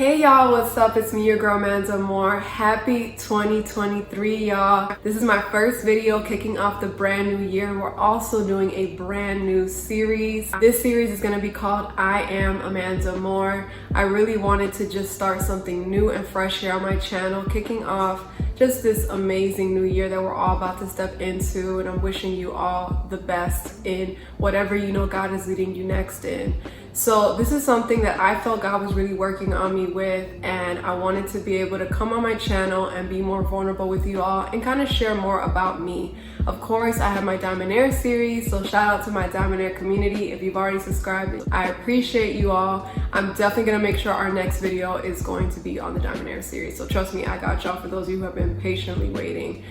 Hey y'all, what's up? It's me, your girl Amanda Amor. Happy 2023, y'all. This is my first video kicking off the brand new year. We're also doing a brand new series. This series is going to be called I Am Amanda Amor. I really wanted to just start something new and fresh here on my channel, kicking off just this amazing new year that we're all about to step into, and I'm wishing you all the best in whatever you know God is leading you next in. So this is something that I felt God was really working on me with, and I wanted to be able to come on my channel and be more vulnerable with you all and kind of share more about me. Of course, I have my Diamondaire series, so shout out to my Diamondaire community. If you've already subscribed, I appreciate you all. I'm definitely gonna make sure our next video is going to be on the Diamondaire series, so trust me, I got y'all for those of you who have been patiently waiting.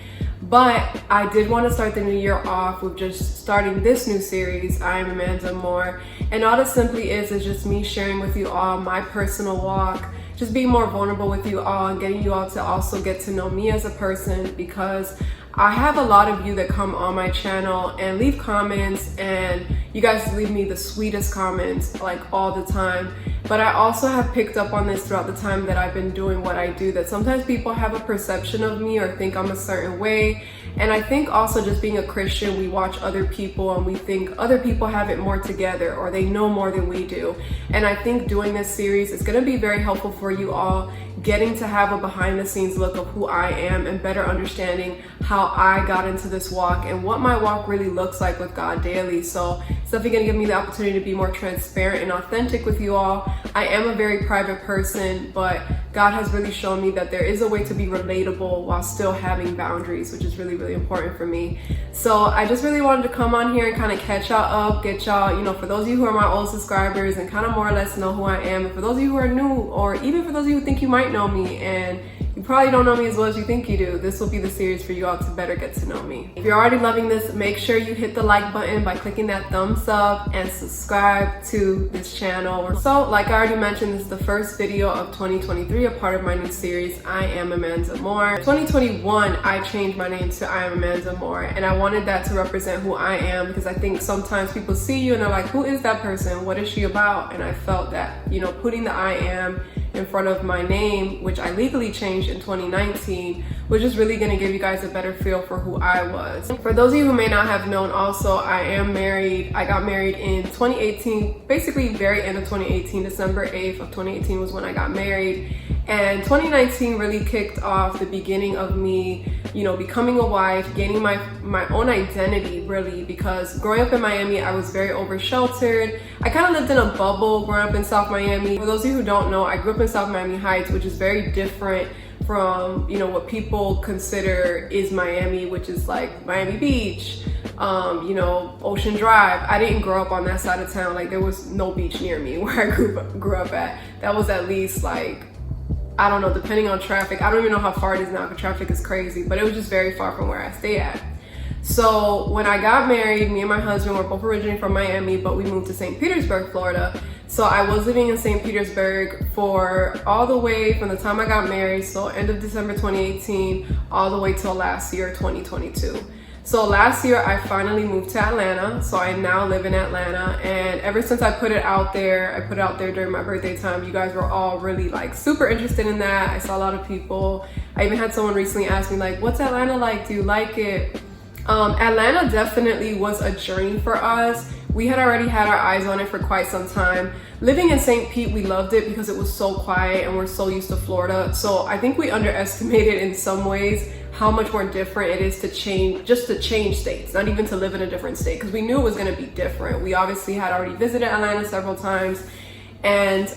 But I did want to start the new year off with just starting this new series, I Am Amanda Amor. And all this simply is just me sharing with you all my personal walk, just being more vulnerable with you all and getting you all to also get to know me as a person, because I have a lot of you that come on my channel and leave comments, and you guys leave me the sweetest comments like all the time. But I also have picked up on this throughout the time that I've been doing what I do, that sometimes people have a perception of me or think I'm a certain way. And I think also just being a Christian, we watch other people and we think other people have it more together or they know more than we do. And I think doing this series is going to be very helpful for you all, getting to have a behind the scenes look of who I am and better understanding how I got into this walk and what my walk really looks like with God daily. So it's definitely going to give me the opportunity to be more transparent and authentic with you all. I am a very private person, but God has really shown me that there is a way to be relatable while still having boundaries, which is really, really important for me. So I just really wanted to come on here and kind of catch y'all up, get y'all, you know, for those of you who are my old subscribers and kind of more or less know who I am, and for those of you who are new, or even for those of you who think you might know me and you probably don't know me as well as you think you do, this will be the series for you all to better get to know me. If you're already loving this, make sure you hit the like button by clicking that thumbs up and subscribe to this channel. So like I already mentioned, this is the first video of 2023, a part of my new series, I Am Amanda Amor. 2021, I changed my name to I Am Amanda Amor, and I wanted that to represent who I am, because I think sometimes people see you and they're like, who is that person? What is she about? And I felt that, you know, putting the I am in front of my name, which I legally changed in 2019, was just really going to give you guys a better feel for who I was. For those of you who may not have known, also, I am married. I got married in 2018, basically very end of 2018, December 8th of 2018 was when I got married. And 2019 really kicked off the beginning of me, you know, becoming a wife, gaining my own identity, really, because growing up in Miami, I was very over-sheltered. I kind of lived in a bubble growing up in South Miami. For those of you who don't know, I grew up in South Miami Heights, which is very different from, you know, what people consider is Miami, which is like Miami Beach, you know, Ocean Drive. I didn't grow up on that side of town. Like, there was no beach near me where I grew up at. That was at least like, I don't know, depending on traffic. I don't even know how far it is now because traffic is crazy, but it was just very far from where I stay at. So when I got married, me and my husband were both originally from Miami, but we moved to St. Petersburg, Florida. So I was living in St. Petersburg for all the way from the time I got married, so end of December 2018, all the way till last year, 2022. So last year I finally moved to Atlanta, so I now live in Atlanta, and ever since I put it out there during my birthday time, you guys were all really like super interested in that. I saw a lot of people. I even had someone recently ask me like, what's Atlanta like? Do you like it? Atlanta definitely was a journey for us. We had already had our eyes on it for quite some time. Living in St. Pete, we loved it because it was so quiet and we're so used to Florida. So I think we underestimated in some ways how much more different it is to change states, not even to live in a different state, because we knew it was going to be different. We obviously had already visited Atlanta several times, and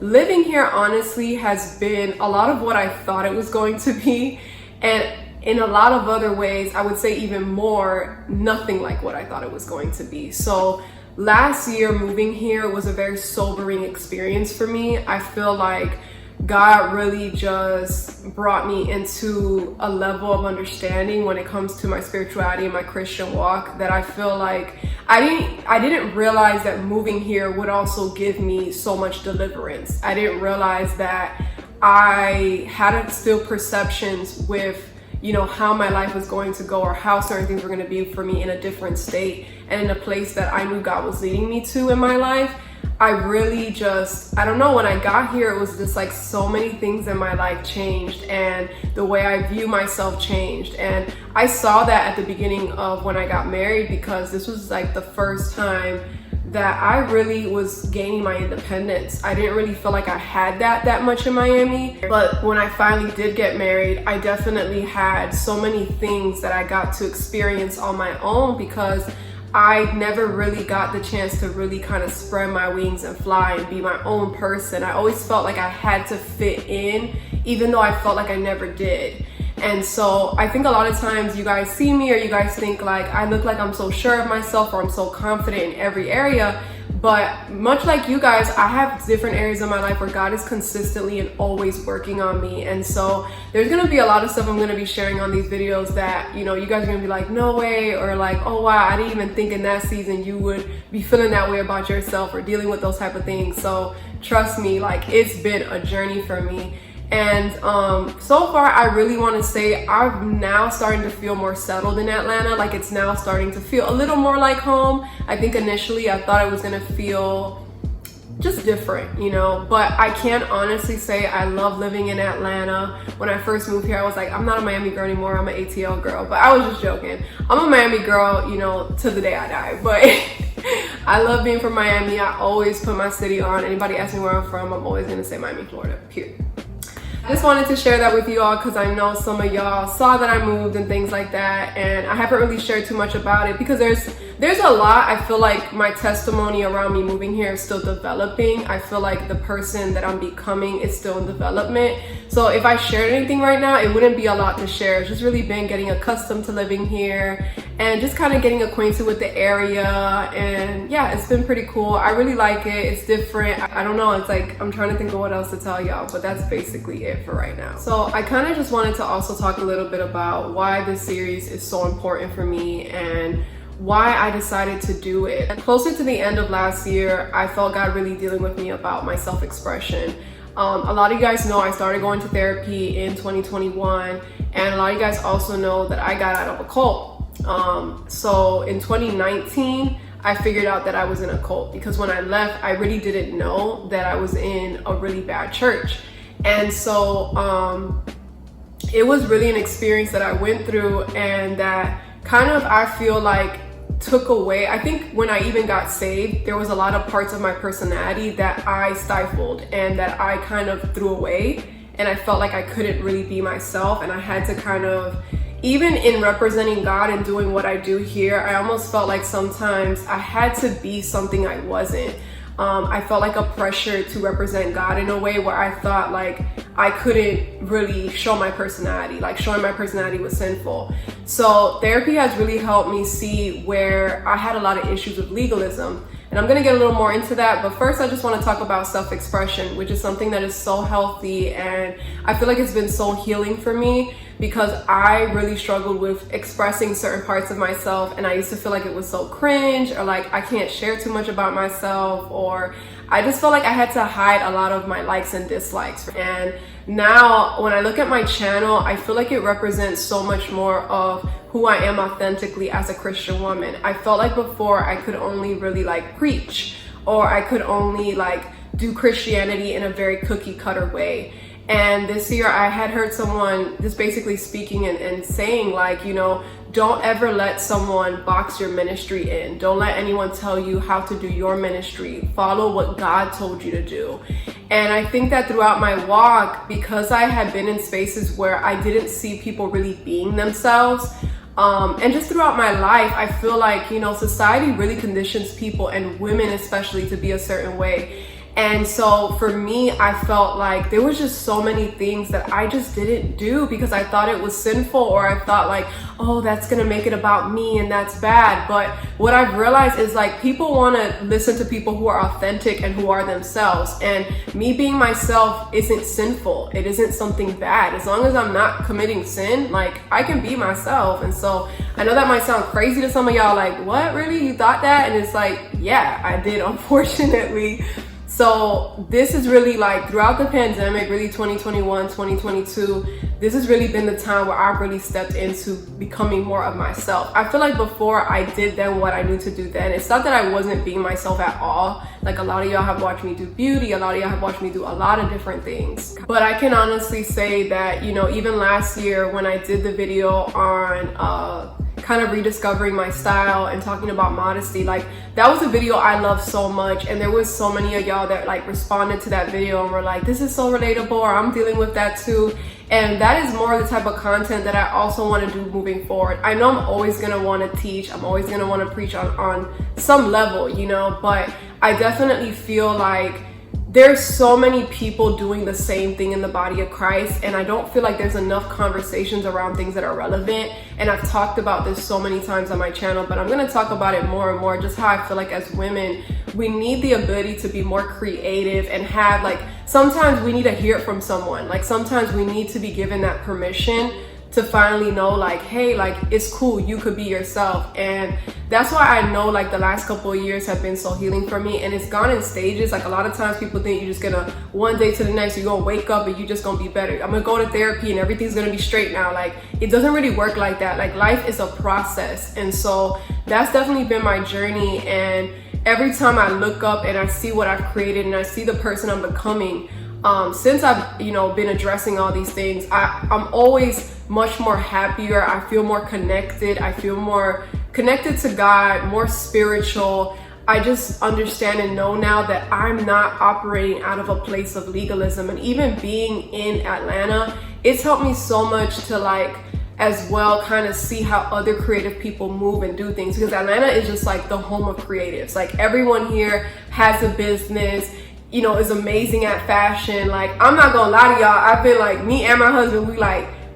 living here honestly has been a lot of what I thought it was going to be, and in a lot of other ways, I would say even more, nothing like what I thought it was going to be. So last year moving here was a very sobering experience for me. I feel like God really just brought me into a level of understanding when it comes to my spirituality and my Christian walk that I feel like I didn't realize that moving here would also give me so much deliverance. I didn't realize that I had still perceptions with, you know, how my life was going to go or how certain things were going to be for me in a different state and in a place that I knew God was leading me to in my life. I really just, I don't know, when I got here, it was just like so many things in my life changed, and the way I view myself changed. And I saw that at the beginning of when I got married, because this was like the first time that I really was gaining my independence. I didn't really feel like I had that much in Miami, but when I finally did get married, I definitely had so many things that I got to experience on my own, because I never really got the chance to really kind of spread my wings and fly and be my own person. I always felt like I had to fit in, even though I felt like I never did. And so I think a lot of times you guys see me, or you guys think like I look like I'm so sure of myself, or I'm so confident in every area. But much like you guys, I have different areas of my life where God is consistently and always working on me. And so there's gonna be a lot of stuff I'm gonna be sharing on these videos that, you know, you guys are gonna be like, no way, or like, oh wow, I didn't even think in that season you would be feeling that way about yourself or dealing with those type of things. So trust me, like, it's been a journey for me. And so far, I really want to say I'm now starting to feel more settled in Atlanta. Like, it's now starting to feel a little more like home. I think initially I thought it was going to feel just different, you know, but I can honestly say I love living in Atlanta. When I first moved here, I was like, I'm not a Miami girl anymore, I'm an ATL girl. But I was just joking. I'm a Miami girl, you know, to the day I die. But I love being from Miami. I always put my city on. Anybody ask me where I'm from, I'm always going to say Miami, Florida, period. I just wanted to share that with you all, because I know some of y'all saw that I moved and things like that, and I haven't really shared too much about it because there's a lot. I feel like my testimony around me moving here is still developing. I feel like the person that I'm becoming is still in development. So if I shared anything right now, it wouldn't be a lot to share. It's just really been getting accustomed to living here and just kind of getting acquainted with the area. And yeah, it's been pretty cool. I really like it. It's different. I don't know. It's like, I'm trying to think of what else to tell y'all, but that's basically it for right now. So I kind of just wanted to also talk a little bit about why this series is so important for me and why I decided to do it. Closer to the end of last year, I felt God really dealing with me about my self-expression. A lot of you guys know I started going to therapy in 2021, and a lot of you guys also know that I got out of a cult. So in 2019, I figured out that I was in a cult, because when I left, I really didn't know that I was in a really bad church. And so it was really an experience that I went through, and that kind of, I feel like, took away. I think when I even got saved, there was a lot of parts of my personality that I stifled and that I kind of threw away, and I felt like I couldn't really be myself, and I had to kind of, even in representing God and doing what I do here, I almost felt like sometimes I had to be something I wasn't. I felt like a pressure to represent God in a way where I thought like I couldn't really show my personality, like showing my personality was sinful. So therapy has really helped me see where I had a lot of issues with legalism. And I'm gonna get a little more into that, but first I just wanna talk about self-expression, which is something that is so healthy, and I feel like it's been so healing for me, because I really struggled with expressing certain parts of myself, and I used to feel like it was so cringe, or like I can't share too much about myself, or I just felt like I had to hide a lot of my likes and dislikes. And now when I look at my channel, I feel like it represents so much more of who I am authentically as a Christian woman. I felt like before I could only really like preach, or I could only like do Christianity in a very cookie cutter way. And this year I had heard someone just basically speaking and saying like, you know, don't ever let someone box your ministry in. Don't let anyone tell you how to do your ministry. Follow what God told you to do. And I think that throughout my walk, because I had been in spaces where I didn't see people really being themselves, and just throughout my life, I feel like, you know, society really conditions people, and women especially, to be a certain way. And so for me, I felt like there was just so many things that I just didn't do because I thought it was sinful, or I thought like, oh, that's gonna make it about me and that's bad. But what I've realized is like people wanna listen to people who are authentic and who are themselves. And me being myself isn't sinful. It isn't something bad. As long as I'm not committing sin, like I can be myself. And so I know that might sound crazy to some of y'all, like, what, really? You thought that? And it's like, yeah, I did, unfortunately. So this is really like throughout the pandemic, really 2021, 2022, this has really been the time where I've really stepped into becoming more of myself. I feel like before I did then what I knew to do then. It's not that I wasn't being myself at all. Like a lot of y'all have watched me do beauty, a lot of y'all have watched me do a lot of different things. But I can honestly say that, you know, even last year when I did the video on kind of rediscovering my style and talking about modesty, like that was a video I loved so much, and there was so many of y'all that like responded to that video and were like, this is so relatable, or I'm dealing with that too. And that is more the type of content that I also want to do moving forward. I know I'm always going to want to teach, I'm always going to want to preach on some level, you know, but I definitely feel like there's so many people doing the same thing in the body of Christ, and I don't feel like there's enough conversations around things that are relevant. And I've talked about this so many times on my channel, but I'm going to talk about it more and more, just how I feel like as women, we need the ability to be more creative and have like, sometimes we need to hear it from someone. Like sometimes we need to be given that permission to finally know like, hey, like it's cool, you could be yourself. And that's why I know like the last couple of years have been so healing for me, and it's gone in stages. Like a lot of times people think you're just gonna one day to the next you're gonna wake up and you're just gonna be better. I'm gonna go to therapy and everything's gonna be straight now. Like it doesn't really work like that. Like life is a process, and so that's definitely been my journey. And every time I look up and I see what I've created and I see the person I'm becoming, since I've, you know, been addressing all these things, I'm always much more happier. I feel more connected. I feel more connected to God, more spiritual. I just understand and know now that I'm not operating out of a place of legalism. And even being in Atlanta, it's helped me so much to like as well kind of see how other creative people move and do things, because Atlanta is just like the home of creatives. Like everyone here has a business, you know, is amazing at fashion. Like I'm not gonna lie to y'all, I've been like, me and my husband,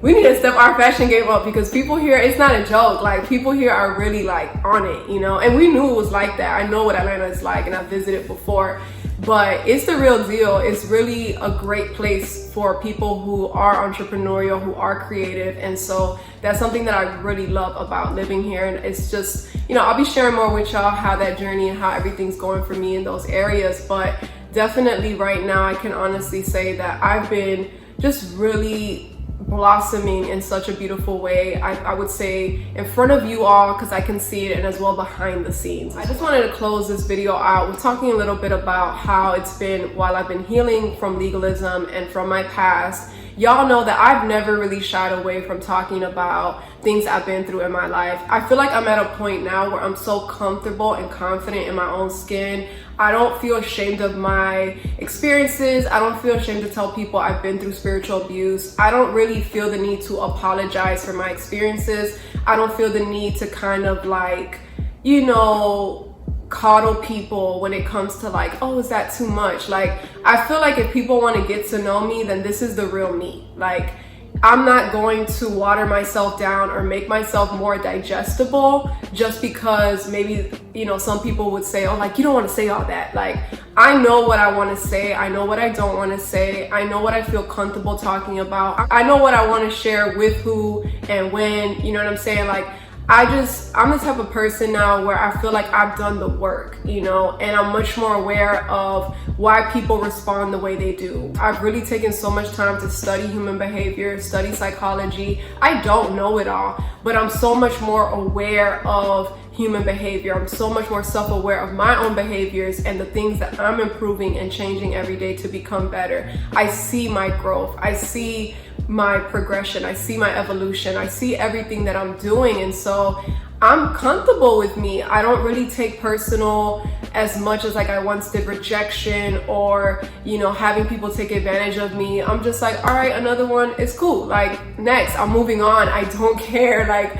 we need to step our fashion game up, because people here, it's not a joke. Like people here are really like on it, you know, and we knew it was like that. I know what Atlanta is like and I've visited before, but it's the real deal. It's really a great place for people who are entrepreneurial, who are creative. And so that's something that I really love about living here. And it's just, you know, I'll be sharing more with y'all how that journey and how everything's going for me in those areas. But definitely right now, I can honestly say that I've been just really blossoming in such a beautiful way. I would say in front of you all, because I can see it, and as well behind the scenes. I just wanted to close this video out with talking a little bit about how it's been while I've been healing from legalism and from my past. Y'all know that I've never really shied away from talking about things I've been through in my life. I feel like I'm at a point now where I'm so comfortable and confident in my own skin. I don't feel ashamed of my experiences. I don't feel ashamed to tell people I've been through spiritual abuse. I don't really feel the need to apologize for my experiences. I don't feel the need to kind of like, you know, coddle people when it comes to like, oh, is that too much? Like, I feel like if people want to get to know me, then this is the real me. Like, I'm not going to water myself down or make myself more digestible just because maybe, you know, some people would say, oh, like, you don't want to say all that. Like, I know what I want to say. I know what I don't want to say. I know what I feel comfortable talking about. I know what I want to share with who and when, you know what I'm saying? Like, I'm the type of person now where I feel like I've done the work, you know, and I'm much more aware of why people respond the way they do. I've really taken so much time to study human behavior, study psychology. I don't know it all, but I'm so much more aware of human behavior. I'm so much more self-aware of my own behaviors and the things that I'm improving and changing every day to become better. I see my growth. I see my progression. I see my evolution. I see everything that I'm doing. And so I'm comfortable with me. I don't really take personal as much as like I once did rejection or, you know, having people take advantage of me. I'm just like, all right, another one, it's cool. Like next, I'm moving on. I don't care. Like,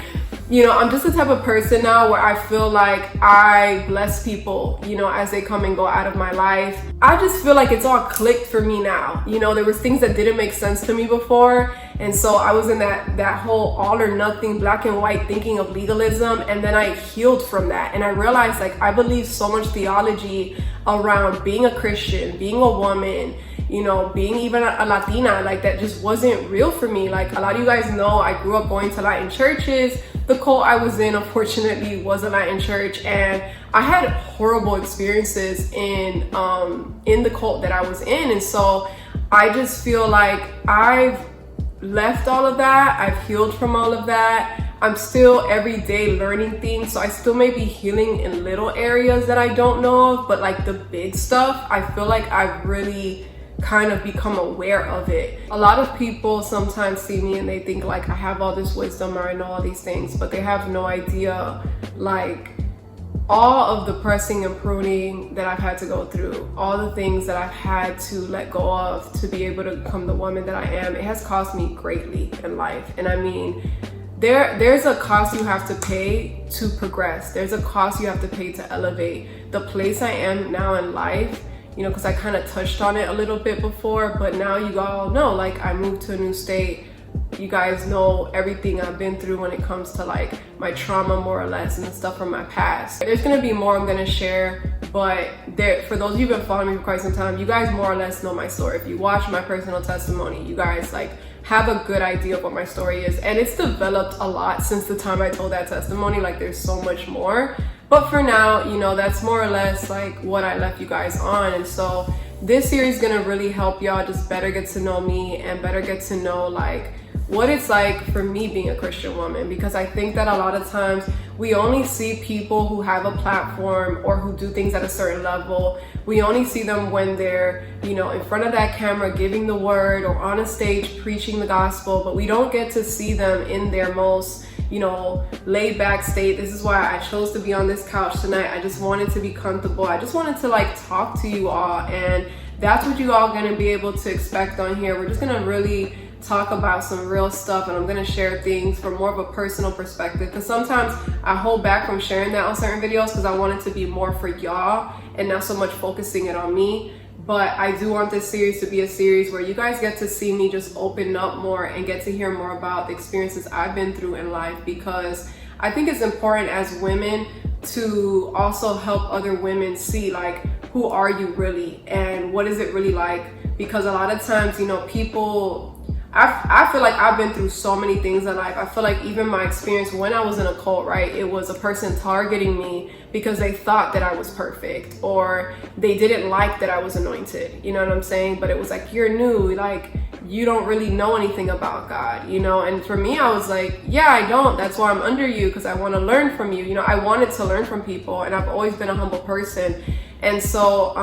you know, I'm just the type of person now where I feel like I bless people, you know, as they come and go out of my life. I just feel like it's all clicked for me now. You know, there was things that didn't make sense to me before. And so I was in that whole all or nothing, black and white thinking of legalism. And then I healed from that. And I realized like I believe so much theology around being a Christian, being a woman, you know, being even a Latina, like that just wasn't real for me. Like a lot of you guys know I grew up going to Latin churches. The cult I was in, unfortunately, was a Latin church, and I had horrible experiences in the cult that I was in. And so I just feel like I've left all of that. I've healed from all of that. I'm still every day learning things, so I still may be healing in little areas that I don't know of, but like the big stuff, I feel like I've really kind of become aware of it. A lot of people sometimes see me and they think like I have all this wisdom or I know all these things, but they have no idea like all of the pressing and pruning that I've had to go through, all the things that I've had to let go of to be able to become the woman that I am. It has cost me greatly in life. And I mean, there's a cost you have to pay to progress. There's a cost you have to pay to elevate. The place I am now in life, you know, because I kind of touched on it a little bit before, but now you all know, like, I moved to a new state. You guys know everything I've been through when it comes to like my trauma, more or less, and the stuff from my past. There's gonna be more I'm gonna share, but for those of you who've been following me for quite some time, you guys more or less know my story. If you watch my personal testimony, you guys like have a good idea of what my story is, and it's developed a lot since the time I told that testimony. Like, there's so much more, but for now, you know, that's more or less like what I left you guys on. And so this series is gonna really help y'all just better get to know me and better get to know like what it's like for me being a Christian woman, because I think that a lot of times we only see people who have a platform or who do things at a certain level. We only see them when they're, you know, in front of that camera giving the word or on a stage preaching the gospel, but we don't get to see them in their most, you know, laid back state. This is why I chose to be on this couch tonight. I just wanted to be comfortable. I just wanted to like talk to you all, and that's what you all gonna be able to expect on here. We're just gonna really talk about some real stuff, and I'm gonna share things from more of a personal perspective, because sometimes I hold back from sharing that on certain videos because I want it to be more for y'all and not so much focusing it on me. But I do want this series to be a series where you guys get to see me just open up more and get to hear more about the experiences I've been through in life, because I think it's important as women to also help other women see like, who are you really and what is it really like? Because a lot of times, you know, people, I feel like I've been through so many things in life. I feel like even my experience when I was in a cult, right? It was a person targeting me because they thought that I was perfect, or they didn't like that I was anointed. You know what I'm saying? But it was like, you're new, like you don't really know anything about God, you know? And for me, I was like, yeah, I don't. That's why I'm under you, because I want to learn from you. You know, I wanted to learn from people, and I've always been a humble person. And so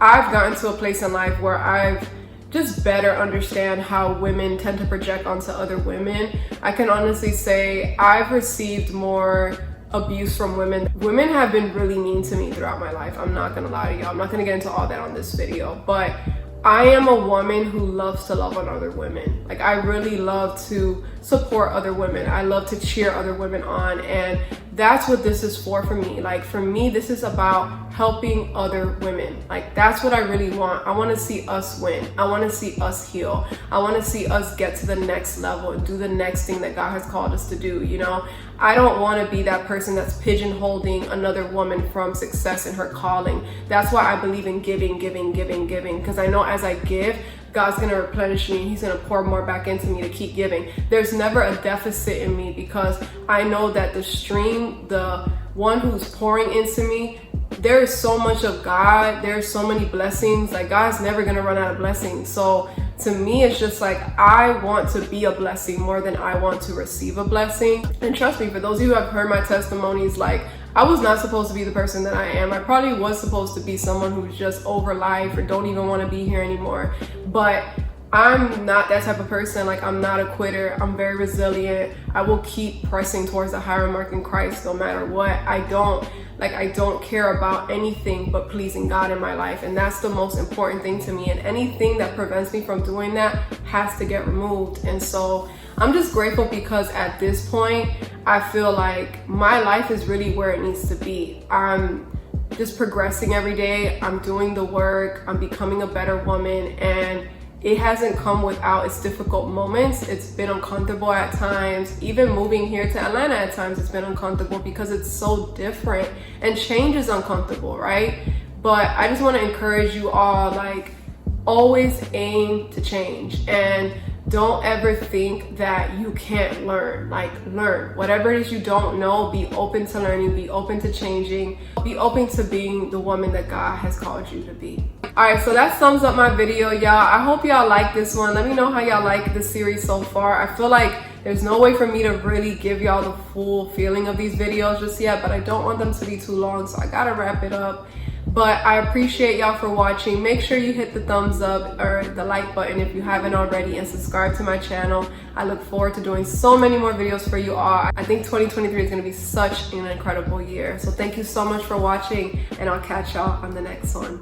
I've gotten to a place in life where I've just better understand how women tend to project onto other women. I can honestly say I've received more abuse from women. Women have been really mean to me throughout my life. I'm not gonna lie to y'all. I'm not gonna get into all that on this video, but I am a woman who loves to love on other women. Like, I really love to support other women. I love to cheer other women on, and that's what this is for me. Like, for me, this is about helping other women. Like, that's what I really want. I want to see us win. I want to see us heal. I want to see us get to the next level and do the next thing that God has called us to do, you know? I don't want to be that person that's pigeonholing another woman from success in her calling. That's why I believe in giving, because I know as I give, God's gonna replenish me. He's gonna pour more back into me to keep giving. There's never a deficit in me, because I know that the stream, the one who's pouring into me, there is so much of God. There's so many blessings. Like, God's never gonna run out of blessings. So to me, it's just like, I want to be a blessing more than I want to receive a blessing. And trust me, for those of you who have heard my testimonies, like, I was not supposed to be the person that I am. I probably was supposed to be someone who's just over life or don't even want to be here anymore. But I'm not that type of person. Like, I'm not a quitter. I'm very resilient. I will keep pressing towards the higher mark in Christ no matter what. I don't care about anything but pleasing God in my life. And that's the most important thing to me. And anything that prevents me from doing that has to get removed. And so I'm just grateful, because at this point, I feel like my life is really where it needs to be. I'm just progressing every day. I'm doing the work. I'm becoming a better woman. And it hasn't come without its difficult moments. It's been uncomfortable at times. Even moving here to Atlanta at times, it's been uncomfortable because it's so different, and change is uncomfortable, right? But I just want to encourage you all, like, always aim to change. And don't ever think that you can't learn. Like, learn. Whatever it is you don't know, be open to learning, be open to changing, be open to being the woman that God has called you to be. Alright, so that sums up my video, y'all. I hope y'all like this one. Let me know how y'all like the series so far. I feel like there's no way for me to really give y'all the full feeling of these videos just yet, but I don't want them to be too long, so I gotta wrap it up. But I appreciate y'all for watching. Make sure you hit the thumbs up or the like button if you haven't already, and subscribe to my channel. I look forward to doing so many more videos for you all. I think 2023 is going to be such an incredible year. So thank you so much for watching, and I'll catch y'all on the next one.